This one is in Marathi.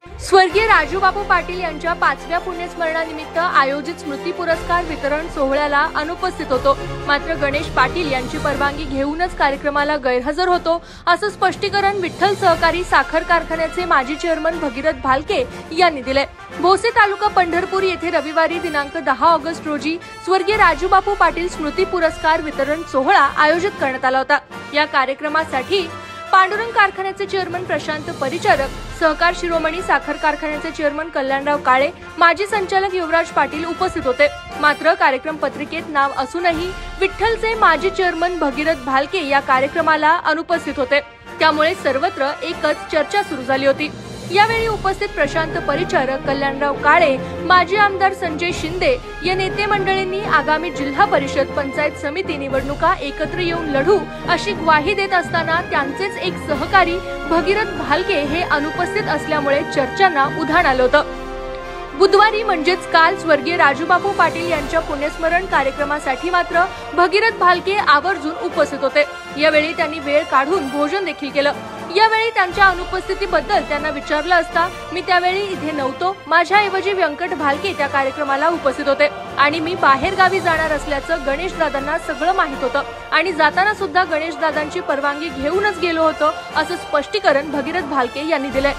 स्वर्गीय राजूबापू पाटील यांच्या 5व्या पुण्यस्मरणानिमित्त आयोजित स्मृती पुरस्कार वितरण सोहळ्याला अनुपस्थित होतो। मात्र गणेश पाटील यांची परवानगी घेऊनच कार्यक्रमाला गैरहजर होतो, असं स्पष्टीकरण विठ्ठल सहकारी साखर कारखान्याचे माजी चेअरमन भगीरथ भालके यांनी दिले। भोसे तालुका पंढरपूर येथे रविवारी दिनांक 10 ऑगस्ट रोजी स्वर्गीय राजूबापू पाटील स्मृती पुरस्कार वितरण सोहळा आयोजित करण्यात आला होता। या कार्यक्रमासाठी पांडुरंग कारखान्याचे चेअरमन प्रशांत परिचारक, सहकार शिरोमणी साखर कारखान्याचे चेअरमन कल्याणराव काळे, माजी संचालक युवराज पाटील उपस्थित होते। मात्र कार्यक्रम पत्रिकेत नाव असूनही विठ्ठलचे माजी चेअरमन भगीरथ भालके या कार्यक्रमाला अनुपस्थित होते। त्यामुळे सर्वत्र एकच चर्चा सुरू झाली होती। यावेळी उपस्थित प्रशांत परिचारक, कल्याणराव काळे, माजी आमदार संजय शिंदे या नेते मंडळींनी आगामी जिल्हा परिषद, पंचायत समिती निवडणुका एकत्र येऊन लढू अशी ग्वाही देत असताना त्यांचेच एक सहकारी भगीरथ भालके हे अनुपस्थित असल्यामुळे चर्चांना उधाण आलं होतं। बुधवारी म्हणजेच काल स्वर्गीय राजूबापू पाटील यांच्या पुण्यस्मरण कार्यक्रमासाठी मात्र भगीरथ भालके आवर्जून उपस्थित होते। यावेळी त्यांनी वेळ काढून भोजन देखील केलं। यावेळी त्यांच्या अनुपस्थितीबद्दल त्यांना विचारलं असता मी त्यावेळी इथे नव्हतो, माझ्याऐवजी व्यंकट भालके त्या कार्यक्रमाला उपस्थित होते आणि मी बाहेर गावी जाणार असल्याचं गणेश दादांना सगळं माहित होतं आणि जाताना सुद्धा गणेश दादांची परवानगी घेऊनच गेलो होतो, असं स्पष्टीकरण भगीरथ भालके यांनी दिलंय।